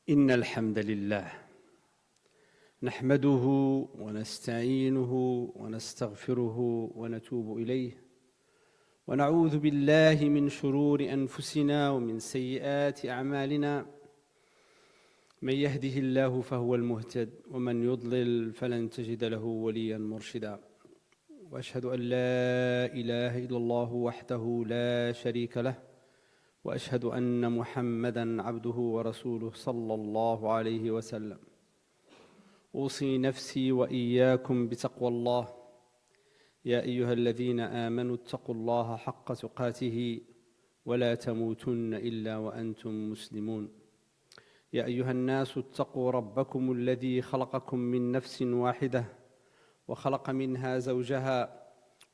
إن الحمد لله نحمده ونستعينه ونستغفره ونتوب إليه ونعوذ بالله من شرور أنفسنا ومن سيئات أعمالنا من يهده الله فهو المهتد ومن يضلل فلن تجد له وليا مرشدا وأشهد أن لا إله إلا الله وحده لا شريك له وأشهد أن محمدًا عبده ورسوله صلى الله عليه وسلم أوصي نفسي وإياكم بتقوى الله يا أيها الذين آمنوا اتقوا الله حق تقاته ولا تموتن إلا وأنتم مسلمون يا أيها الناس اتقوا ربكم الذي خلقكم من نفس واحدة وخلق منها زوجها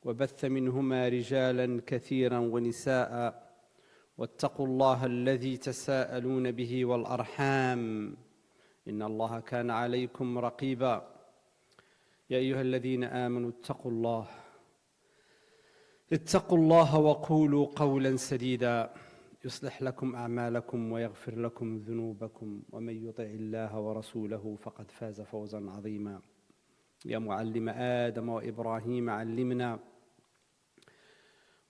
وبث منهما رجالاً كثيراً ونساءً واتقوا الله الذي تساءلون به والأرحام إن الله كان عليكم رقيبا يا أيها الذين آمنوا اتقوا الله وقولوا قولا سديدا يصلح لكم أعمالكم ويغفر لكم ذنوبكم ومن يطع الله ورسوله فقد فاز فوزا عظيما يا معلم آدم وإبراهيم علمنا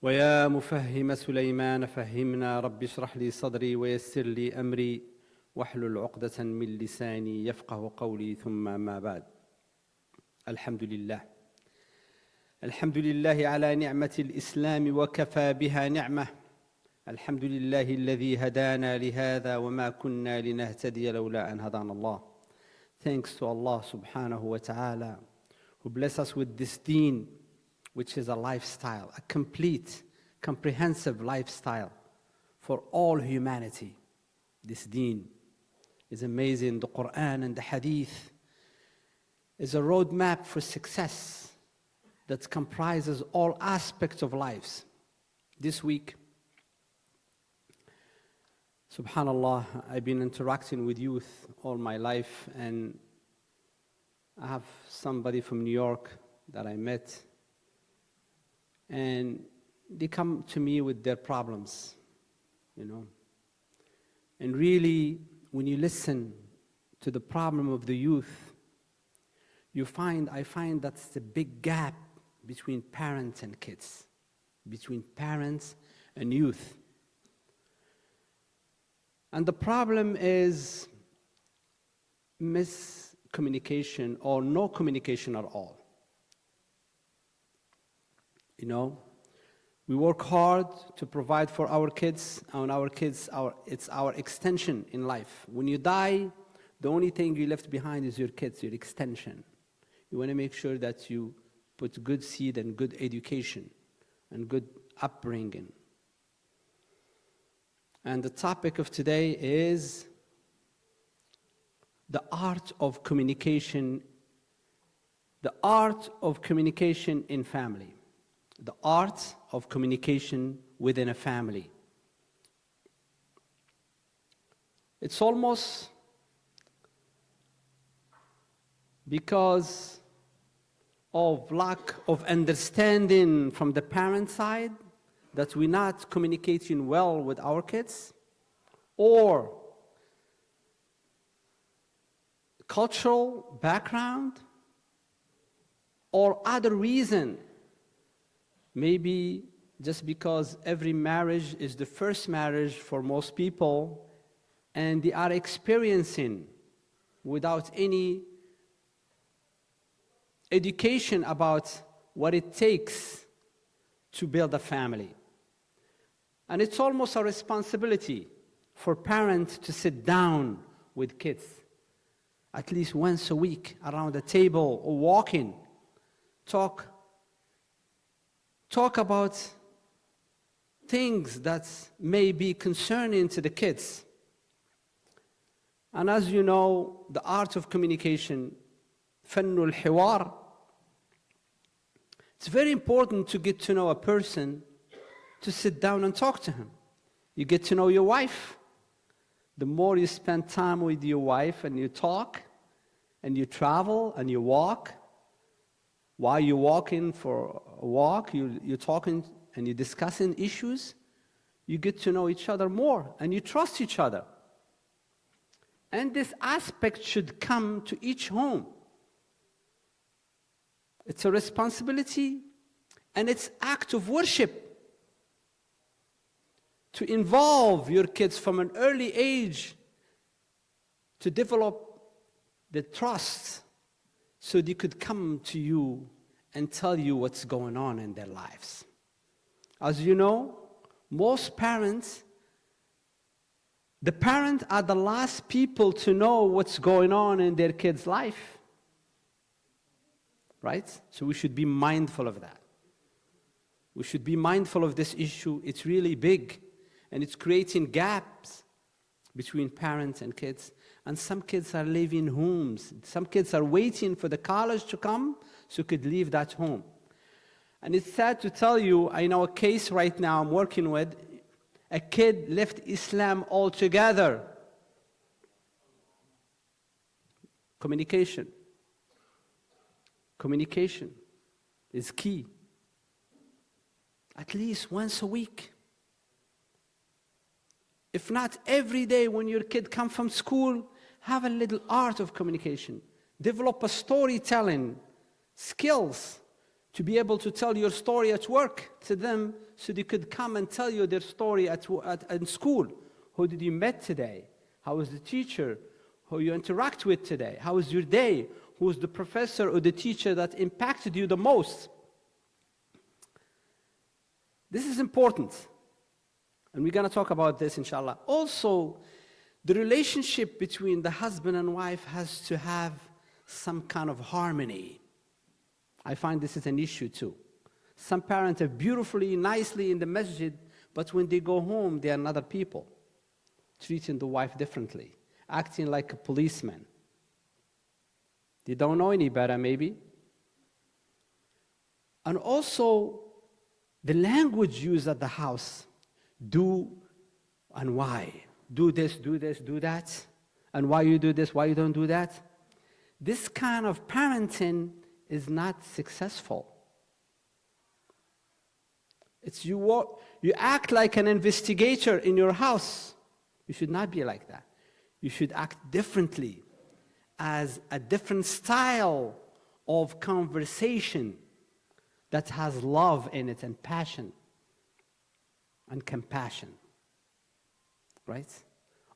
ويا مفهم سليمان فهمنا رب اشرح لي صدري ويسر لي أمري واحلل عقدة من لساني يفقه قولي ثم ما بعد الحمد لله على نعمة الإسلام وكفى بها نعمة الحمد لله الذي هدانا لهذا وما كنا لنهتدي لولا أن هدانا الله. Thanks to Allah subhanahu wa ta'ala who bless us with this deen, which is a lifestyle, a complete, comprehensive lifestyle for all humanity. This deen is amazing. The Quran and the Hadith is a roadmap for success that comprises all aspects of lives. This week, subhanallah, I've been interacting with youth all my life, and I have somebody from New York that I met, and they come to me with their problems, And really, when you listen to the problem of the youth, I find that's the big gap between parents and kids, between parents and youth. And the problem is miscommunication or no communication at all. We work hard to provide for our kids, and it's our extension in life. When you die, the only thing you left behind is your kids, your extension. You want to make sure that you put good seed and good education and good upbringing. And the topic of today is the art of communication, in family. The art of communication within a family. It's almost because of lack of understanding from the parent side that we're not communicating well with our kids, or cultural background, or other reason. Maybe just because every marriage is the first marriage for most people, and they are experiencing without any education about what it takes to build a family. And it's almost a responsibility for parents to sit down with kids at least once a week around the table or walking, talk about things that may be concerning to the kids. And as you know, the art of communication, فن الحوار, it's very important to get to know a person, to sit down and talk to him. You get to know your wife. The more you spend time with your wife and you talk, and you travel and you walk, while you're walking for a walk, you're talking and you're discussing issues, you get to know each other more and you trust each other. And this aspect should come to each home. It's a responsibility and it's act of worship to involve your kids from an early age to develop the trust so they could come to you and tell you what's going on in their lives. As you know, most parents, the parents are the last people to know what's going on in their kid's life. Right? So we should be mindful of that. We should be mindful of this issue. It's really big, and it's creating gaps between parents and kids. And some kids are leaving homes. Some kids are waiting for the college to come so could leave that home. And it's sad to tell you, I know a case right now I'm working with, a kid left Islam altogether. Communication. Communication is key. At least once a week. If not every day when your kid comes from school, have a little art of communication. Develop a storytelling skills to be able to tell your story at work to them so they could come and tell you their story at school. Who did you meet today? How was the teacher? Who you interact with today? How was your day? Who was the professor or the teacher that impacted you the most? This is important. And we're going to talk about this, inshallah. Also, the relationship between the husband and wife has to have some kind of harmony. I find this is an issue too. Some parents are beautifully, nicely in the masjid, but when they go home, they are another people, treating the wife differently, acting like a policeman. They don't know any better, maybe. And also, the language used at the house, do and why. Do this, do that. And why you do this, why you don't do that. This kind of parenting is not successful. It's you act like an investigator in your house. You should not be like that. You should act differently, as a different style of conversation that has love in it and passion and compassion. Right?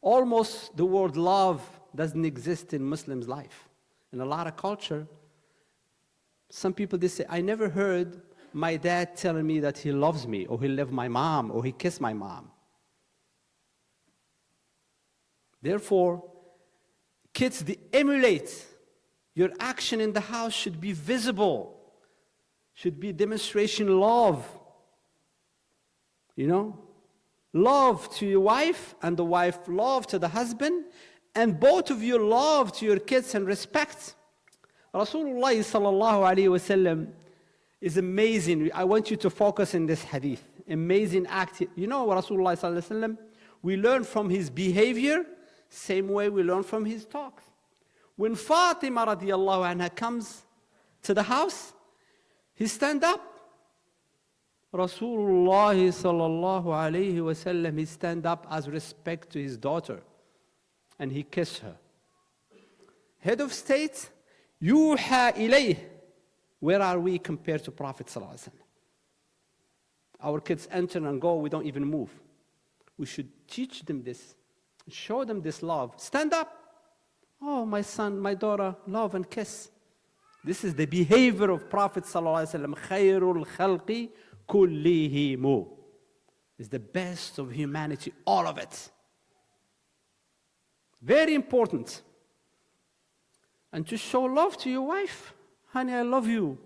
Almost the word love doesn't exist in Muslims' life. In a lot of culture, some people, they say, I never heard my dad telling me that he loves me, or he loved my mom, or he kissed my mom. Therefore, kids, they emulate. Your action in the house should be visible, should be demonstration love. You know? Love to your wife, and the wife love to the husband, and both of you love to your kids and respect. Rasulullah sallallahu alayhi wasallam is amazing. I want you to focus in this hadith. Amazing act. You know Rasulullah sallallahu alayhi wasallam, we learn from his behavior, same way we learn from his talks. When Fatima radiallahu anha comes to the house, he stand up. Rasulullah sallallahu alayhi wasallam, he stand up as respect to his daughter, and he kissed her. Head of state, yuha ilayh. Where are we compared to Prophet sallallahu alayhi wasallam? Our kids enter and go, we don't even move. We should teach them this, show them this love. Stand up. Oh, my son, my daughter, love and kiss. This is the behavior of Prophet sallallahu alayhi wasallam. Khayrul khalqi kullihimu. Is the best of humanity, all of it. Very important. And to show love to your wife. Honey, I love you.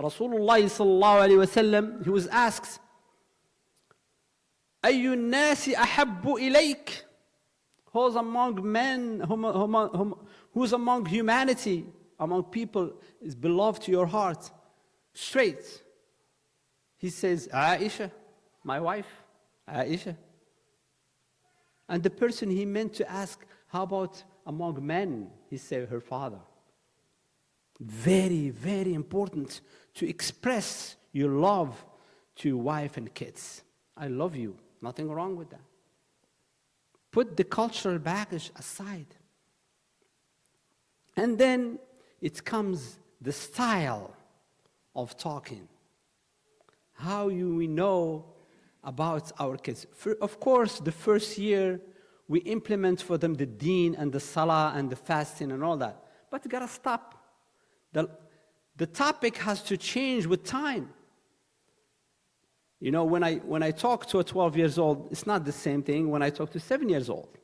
Rasulullah sallallahu alayhi wasallam, he was asked, Ayyun nasi ahabbu ilayk? Who's among men, who's among humanity, among people, is beloved to your heart? Straight. He says, Aisha, my wife, Aisha. And the person he meant to ask, how about among men? He said, her father. Very, very important to express your love to your wife and kids. I love you. Nothing wrong with that. Put the cultural baggage aside. And then it comes the style of talking. How we know about our kids. Of course, the first year, we implement for them the deen and the salah and the fasting and all that. But you gotta stop. The topic has to change with time. You know, when I talk to a 12 years old, it's not the same thing when I talk to 7 years old.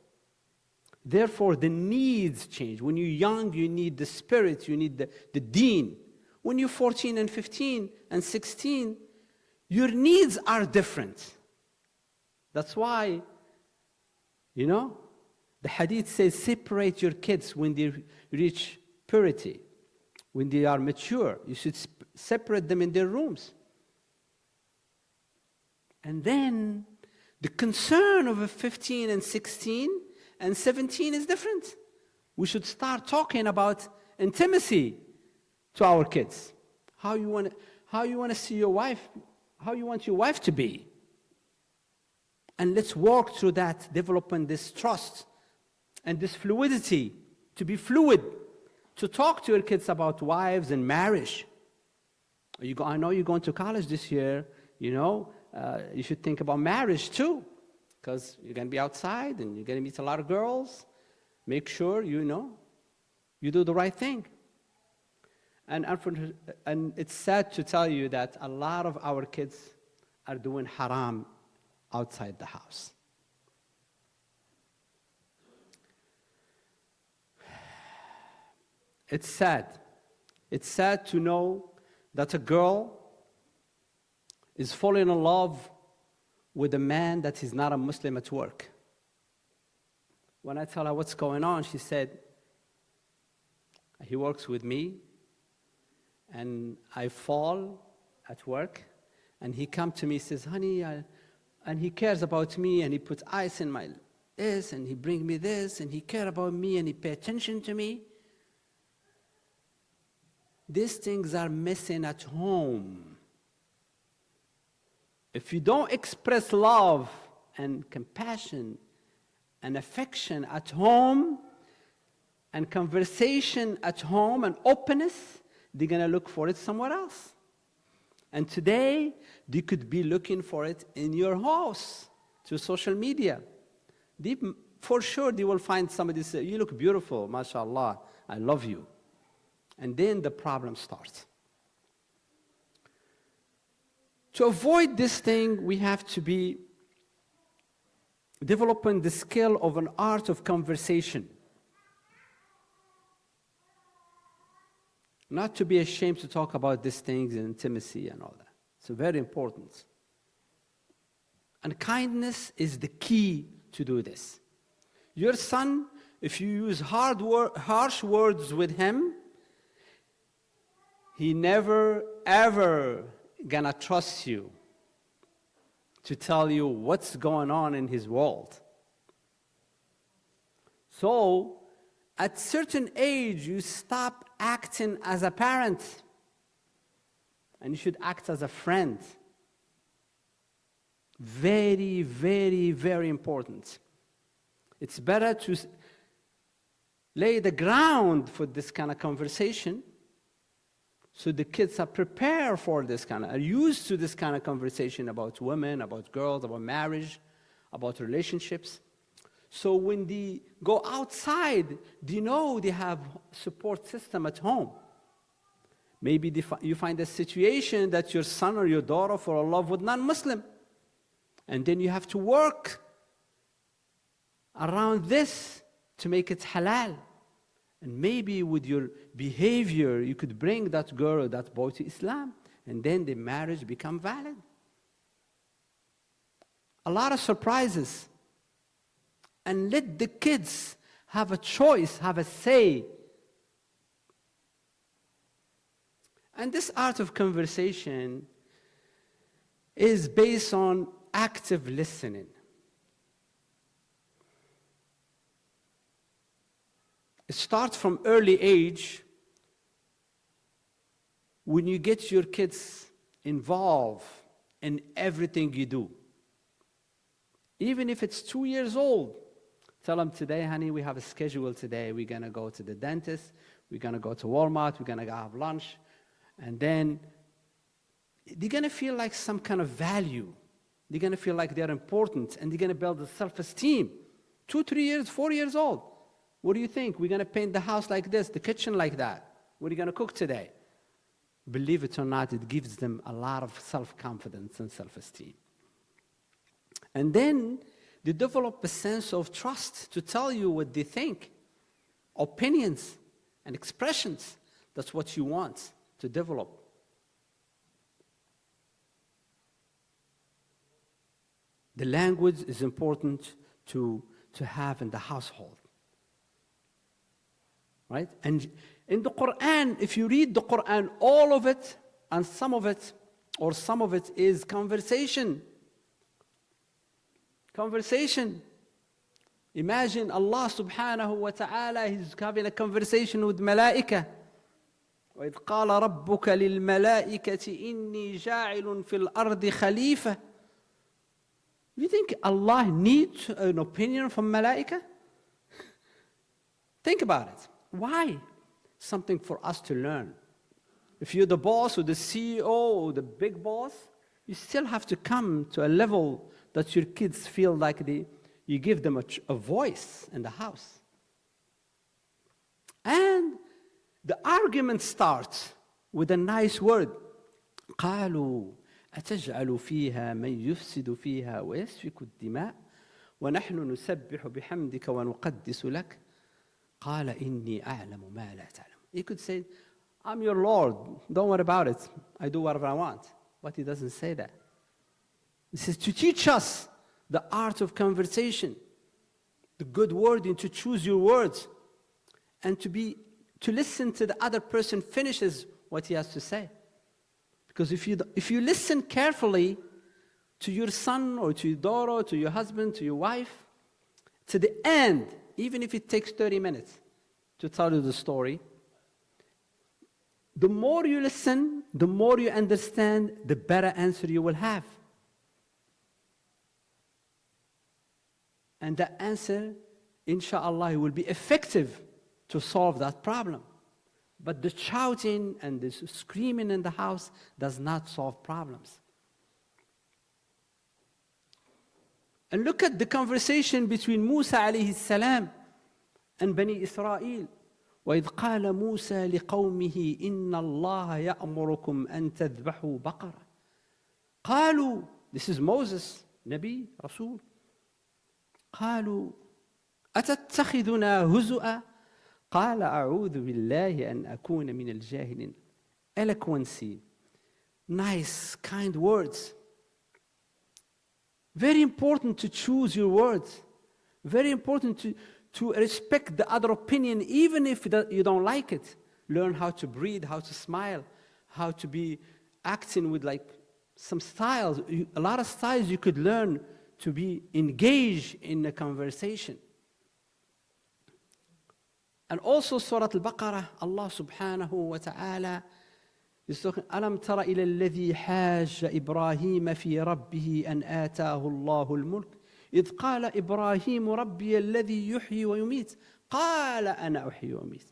Therefore, the needs change. When you're young, you need the spirit, you need the deen. When you're 14 and 15 and 16, your needs are different. That's why, you know, the hadith says separate your kids when they reach purity. When they are mature, you should separate them in their rooms. And then the concern of a 15 and 16 and 17 is different. We should start talking about intimacy to our kids. How you want to see your wife, how you want your wife to be. And let's work through that, developing this trust and this fluidity, to be fluid, to talk to your kids about wives and marriage. I know you're going to college this year, you know, you should think about marriage too, because you're going to be outside and you're going to meet a lot of girls. Make sure, you know, you do the right thing. And it's sad to tell you that a lot of our kids are doing haram outside the house. It's sad. It's sad to know that a girl is falling in love with a man that is not a Muslim at work. When I tell her what's going on, she said, he works with me, and I fall at work, and he comes to me, says, honey, and he cares about me, and he puts ice in my this, and he brings me this, and he cares about me, and he pays attention to me. These things are missing at home. If you don't express love and compassion and affection at home, and conversation at home and openness, they're going to look for it somewhere else. And today, they could be looking for it in your house, through social media. For sure, they will find somebody say, you look beautiful, mashallah, I love you. And then the problem starts. To avoid this thing, we have to be developing the skill of an art of conversation. Not to be ashamed to talk about these things and intimacy and all that. It's very important. And kindness is the key to do this. Your son, if you use harsh words with him, he never, ever gonna trust you to tell you what's going on in his world. So, at certain age, you stop acting as a parent, and you should act as a friend. Very, very, very important. It's better to lay the ground for this kind of conversation, so the kids are prepared for this are used to this kind of conversation about women, about girls, about marriage, about relationships. So when they go outside, they know they have support system at home. Maybe you find a situation that your son or your daughter fall in love with non-Muslim. And then you have to work around this to make it halal. And maybe with your behavior, you could bring that girl or that boy to Islam, and then the marriage become valid. A lot of surprises. And let the kids have a choice, have a say. And this art of conversation is based on active listening. It starts from early age. When you get your kids involved in everything you do. Even if it's 2 years old, Tell them today, honey, we have a schedule today. We're going to go to the dentist. We're going to go to Walmart. We're going to go have lunch. And then they're going to feel like some kind of value. They're going to feel like they're important. And they're going to build a self-esteem. 2, 3 years, 4 years old. What do you think? We're going to paint the house like this, the kitchen like that. What are you going to cook today? Believe it or not, it gives them a lot of self-confidence and self-esteem. And then they develop a sense of trust to tell you what they think, opinions and expressions. That's what you want to develop. The language is important to have in the household. Right? And in the Quran, if you read the Quran, all of it and some of it is conversation. Conversation. Imagine Allah subhanahu wa ta'ala, He's having a conversation with malaika. وَإِذْ قَالَ رَبُّكَ لِلْمَلَائِكَةِ إِنِّي جَاعِلٌ فِي الْأَرْضِ خَلِيفَةً. You think Allah needs an opinion from malaika? Think about it. Why? Something for us to learn. If you're the boss or the CEO or the big boss, you still have to come to a level that your kids feel like you give them a voice in the house. And the argument starts with a nice word. قالوا أتجعل فيها من يفسد فيها ويسفك الدماء ونحن نسبح بحمدك ونقدس لك قال إني أعلم ما لا تعلم. He could say, I'm your Lord, don't worry about it. I do whatever I want. But he doesn't say that. This is to teach us the art of conversation, the good wording, to choose your words, and to listen to the other person finishes what he has to say. Because if you listen carefully to your son or to your daughter, to your husband, to your wife, to the end, even if it takes 30 minutes to tell you the story, the more you listen, the more you understand, the better answer you will have. And the answer, inshallah, will be effective to solve that problem. But the shouting and the screaming in the house does not solve problems. And look at the conversation between Musa alayhi salam and Bani Israel. وَإِذْ قَالَ مُوسَى لِقَوْمِهِ إِنَّ اللَّهَ يَأْمُرُكُمْ أَن تَذْبَحُوا بَقَرَةً. قالوا, this is Moses, Nabi, Rasul. قالوا أتتخذنا هزؤا قال أعوذ بالله أن أكون من الجاهلين. Eloquency, nice, kind words. Very important to choose your words. Very important to respect the other opinion, even if you don't like it. Learn how to breathe, how to smile, how to be acting with like some styles. A lot of styles you could learn to be engaged in a conversation. And also Surah Al-Baqarah, Allah subhanahu wa ta'ala is talking, أَلَمْ تَرَ إِلَى الَّذِي حَاجَّ إِبْرَاهِيمَ فِي رَبِّهِ أَنْ آتَاهُ اللَّهُ الْمُلْكَ إِذْ قَالَ إِبْرَاهِيمُ رَبِّيَ الَّذِي يُحْيِي وَيُمِيتُ قَالَ أَنَا أُحْيِي وَأُمِيتُ.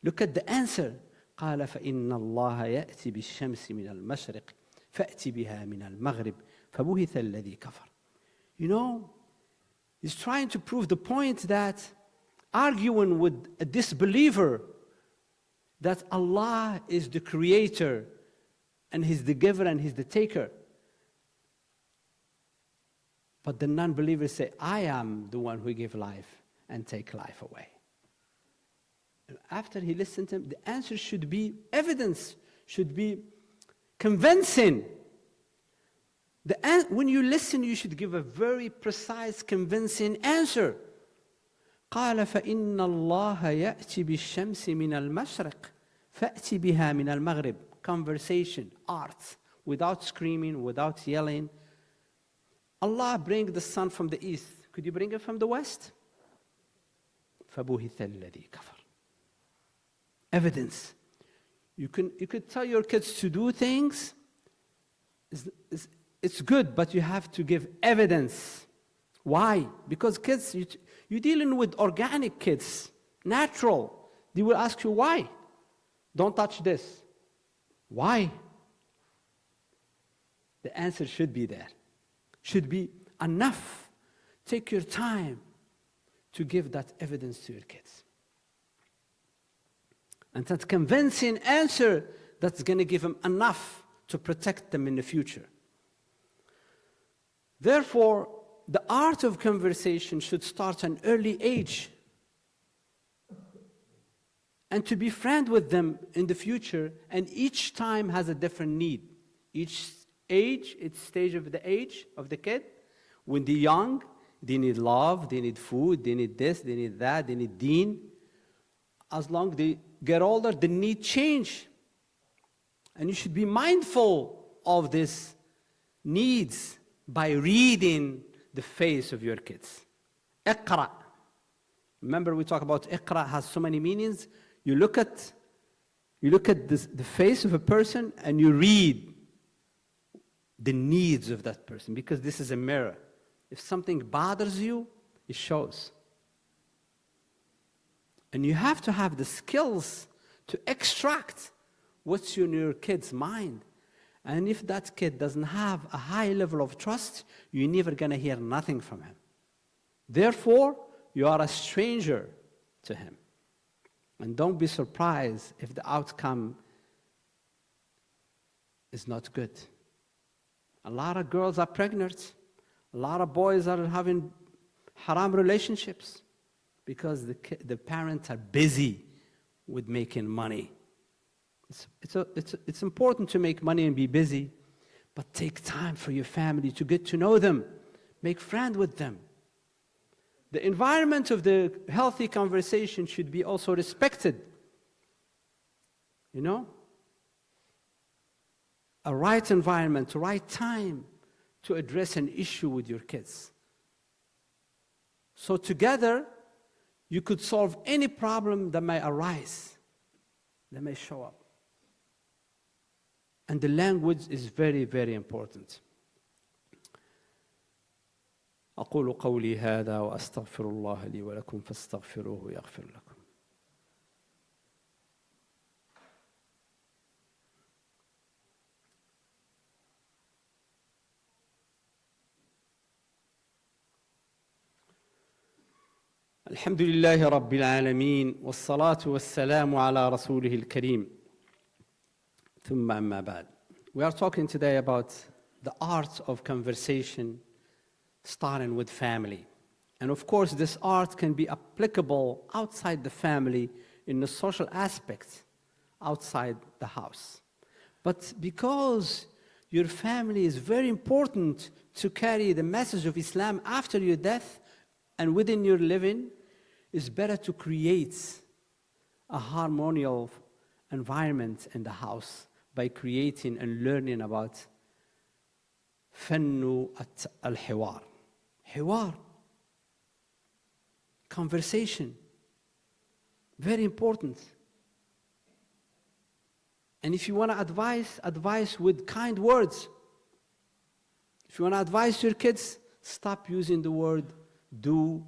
Look at the answer. قَالَ فَإِنَّ اللَّهَ يَأْتِي بِالشَّمْسِ مِنَ الْمَشْرِقِ فَأْتِ بِهَا مِنَ الْمَغْرِبِ فَبُهِتَ الَّذِي كَفَرَ. You know, he's trying to prove the point that arguing with a disbeliever that Allah is the creator and He's the giver and He's the taker. But the non-believers say, I am the one who gives life and take life away. And after he listened to him, the answer should be evidence, should be convincing. When you listen, you should give a very precise, convincing answer. قال فإن الله يأتي بالشمس من المشرق فأتي بها من المغرب. Conversation, art, without screaming, without yelling. Allah bring the sun from the east. Could you bring it from the west? فبهت الذي كفر. Evidence. You could tell your kids to do things. It's good, but you have to give evidence Why? Because kids, you're dealing with organic kids, natural. They will ask you why. Don't touch this. Why? The answer should be there. Should be enough. Take your time to give that evidence to your kids. And that convincing answer that's going to give them enough to protect them in the future. Therefore, the art of conversation should start at an early age. And to be friends with them in the future, and each time has a different need. Each age, each stage of the age of the kid, when they're young, they need love, they need food, they need this, they need that, they need deen. As long as they get older, the need change. And you should be mindful of these needs by reading the face of your kids. Iqra. Remember we talk about Iqra has so many meanings. You look at the face of a person and you read the needs of that person, because this is a mirror. If something bothers you, it shows. And you have to have the skills to extract what's in your kid's mind. And if that kid doesn't have a high level of trust, you're never going to hear nothing from him. Therefore, you are a stranger to him. And don't be surprised if the outcome is not good. A lot of girls are pregnant. A lot of boys are having haram relationships because the parents are busy with making money. It's important to make money and be busy, but take time for your family to get to know them. Make friends with them. The environment of the healthy conversation should be also respected. You know? A right environment, a right time to address an issue with your kids. So together, you could solve any problem that may arise, that may show up. And the language is very, very important. أقول قولي هذا وأستغفر الله لي ولكم فاستغفروه يغفر لكم. الحمد لله رب العالمين والصلاة والسلام على رسوله الكريم. ثم أما بعد. We are talking today about the art of conversation, starting with family. And of course, this art can be applicable outside the family in the social aspects, outside the house. But because your family is very important to carry the message of Islam after your death and within your living, it's better to create a harmonious environment in the house by creating and learning about فن الحوار. حوار, conversation, very important. And if you want to advise with kind words. If you want to advise your kids, stop using the word do,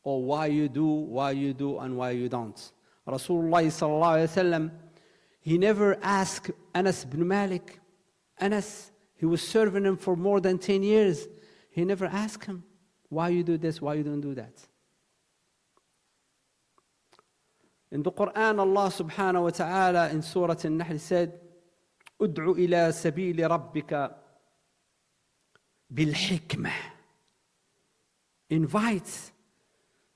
or why you do, and why you don't. Rasulullah sallallahu alaihi wasallam, he never asked Anas ibn Malik. Anas, he was serving him for more than 10 years. He never asked him, why you do this, why you don't do that. In the Quran, Allah subhanahu wa ta'ala in Surah An-Nahl said, "Ud'u ila sabili rabbika bil hikmah." Invite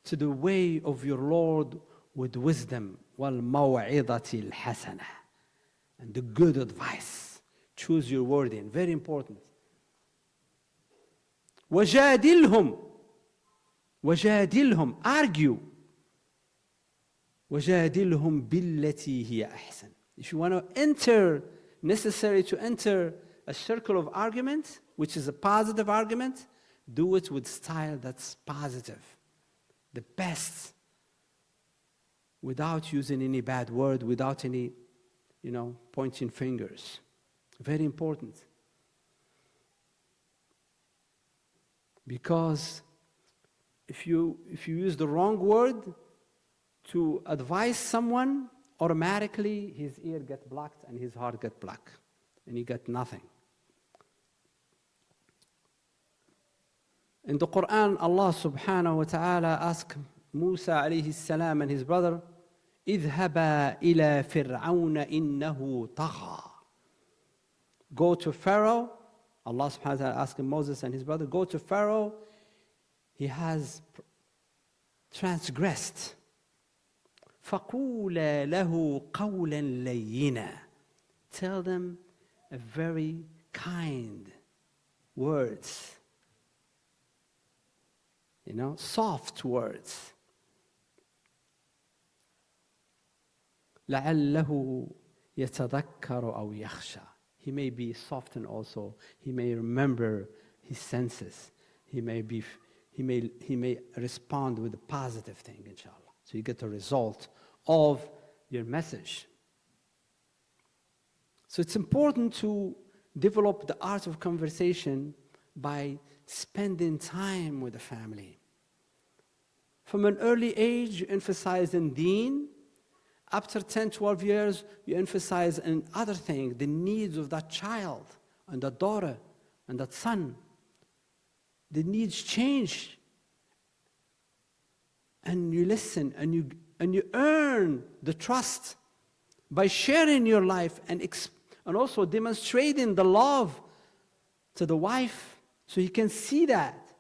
to the way of your Lord with wisdom, wal maw'idati al-hasanah, and the good advice. Choose your wording, very important. وَجَادِلْهُمْ, argue. وَجَادِلْهُمْ بِالَّتِي هِيَ أَحْسَنُ. If you want to necessary to enter a circle of argument, which is a positive argument, do it with style that's positive, the best, without using any bad word, without any, pointing fingers. Very important. Because if you use the wrong word to advise someone, automatically his ear gets blocked and his heart gets blocked, and he got nothing. In the Quran, Allah subhanahu wa ta'ala asked Musa alayhi salam and his brother, اذهبا إلى فرعون إنه طغى. Go to Pharaoh. Allah subhanahu wa ta'ala asked Moses and his brother, go to Pharaoh. He has transgressed. فَقُولَا لَهُ قَوْلًا لَيِّنًا. Tell them a very kind words. Soft words. لَعَلَّهُ يَتَذَكَّرُ أَوْ يَخْشَى. He may be softened also. He may remember his senses. He may respond with a positive thing, inshallah. So you get the result of your message. So it's important to develop the art of conversation by spending time with the family. From an early age, you emphasize in deen. After 10, 12 years, you emphasize in other things, the needs of that child and that daughter and that son. The needs change. And you listen and you earn the trust by sharing your life and also demonstrating the love to the wife so he can see that.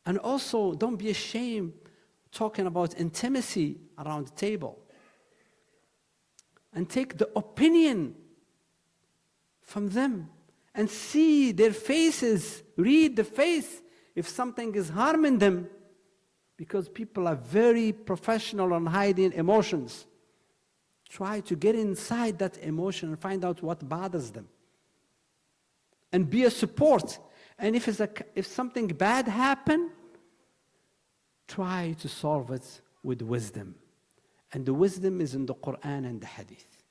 And also, don't be ashamed talking about intimacy around the table. And take the opinion from them and see their faces, read the face if something is harming them, because people are very professional on hiding emotions. Try to get inside that emotion and find out what bothers them. And be a support. And if something bad happened, try to solve it with wisdom. And the wisdom is in the Quran and the Hadith.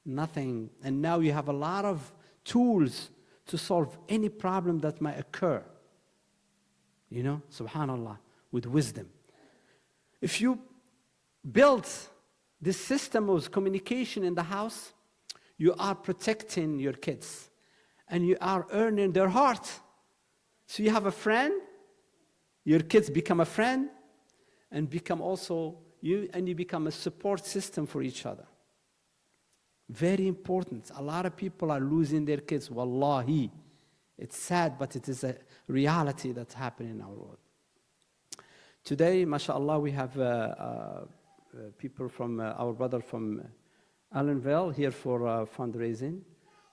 Nothing. And now you have a lot of tools to solve any problem that might occur. Subhanallah, with wisdom. If you build this system of communication in the house, you are protecting your kids. And you are earning their heart. So you have a friend, your kids become a friend, and become also you become a support system for each other. Very important. A lot of people are losing their kids. Wallahi. It's sad, but it is a reality that's happening in our world. Today, mashallah, we have people from our brother from Allenville here for fundraising.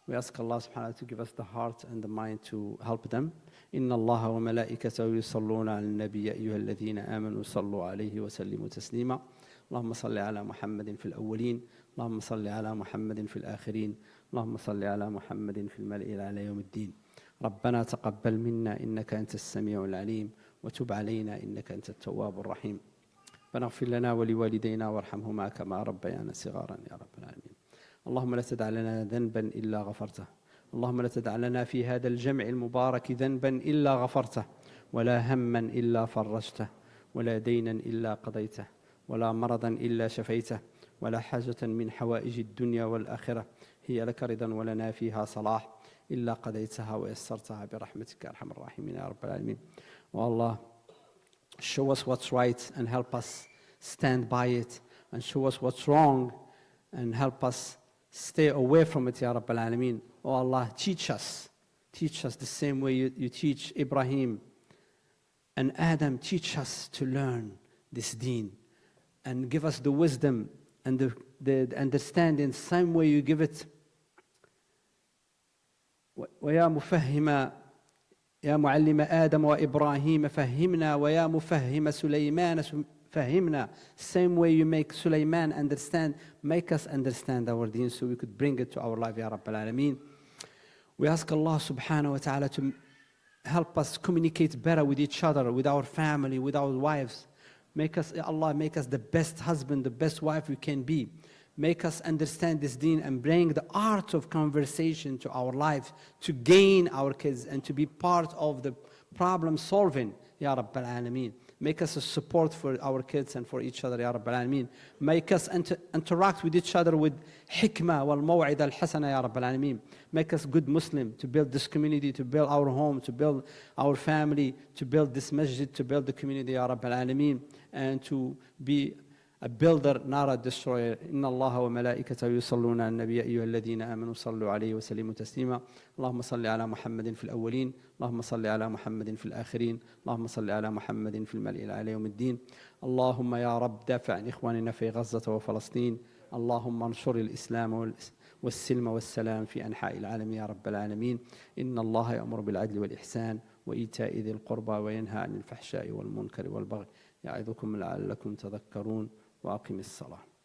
We ask Allah subhanahu wa ta'ala to give us the heart and the mind to help them. إن الله وملائكته يصلون على النبي يا أيها الذين آمنوا صلوا عليه وسلموا تسليما. اللهم صل على محمد في الأولين، اللهم صل على محمد في الآخرين، اللهم صل على محمد في الملأ الأعلى يوم الدين. ربنا تقبل منا إنك أنت السميع العليم وتب علينا إنك أنت التواب الرحيم. ربنا اغفر لنا ولوالدينا وارحمهما كما ربيانا صغارا يا رب العالمين. اللهم لا تدع لنا ذنبا إلا غفرته. اللهم لا تدع لنا في هذا الجمع المبارك ذنبا إلا غفرته، ولا هما إلا فرجته، ولا دينا إلا قضيته، ولا مرضا إلا شفيته، ولا حاجة من حوائج الدنيا والآخرة هي لك رضا ولنا فيها صلاح إلا قضيتها ويسرتها برحمتك يا أرحم الراحمين يا رب العالمين. Oh Allah, show us what's right and help us stand by it, and show us what's wrong and help us stay away from it, Ya Rabbal Alameen. Oh Allah, teach us the same way you teach Ibrahim and Adam. Teach us to learn this deen and give us the wisdom and the understanding, same way you give it. ويا مفهم يا معلم آدم وإبراهيم فهمنا ويا مفهم سليمان فهمنا. Same way you make Sulaiman understand, make us understand our deen so we could bring it to our life, Ya Rabbal Alameen. We ask Allah subhanahu wa ta'ala to help us communicate better with each other, with our family, with our wives. Allah, make us the best husband, the best wife we can be. Make us understand this deen and bring the art of conversation to our life to gain our kids and to be part of the problem solving, Ya Rabbal Alameen. Make us a support for our kids and for each other, Ya Rabbal Alameen. Make us interact with each other with hikmah wal maw'ida al hasana, Ya Rabbal Alameen. Make us good Muslim to build this community, to build our home, to build our family, to build this masjid, to build the community, Ya Rabbal Alameen, and to be a builder, not a destroyer. Inna Allah wa malaikatahu yusalluna ala nabiy ayyuha alladhina amanu sallu alayhi wa sallimu taslima. Allahumma salli ala Muhammadin fil awwalin, Allahumma salli ala Muhammadin fil akhirin, Allahumma salli ala Muhammadin fil mal'i ala yawm ad-din. Allahumma ya Rabb dafi' an ikhwanina fi Gaza wa Palestine. Allahumma anshur al-islam والسلم والسلام في أنحاء العالم يا رب العالمين. إن الله يأمر بالعدل والإحسان وإيتاء ذي القربى وينهى عن الفحشاء والمنكر والبغي يعظكم لعلكم تذكرون وأقم الصلاة.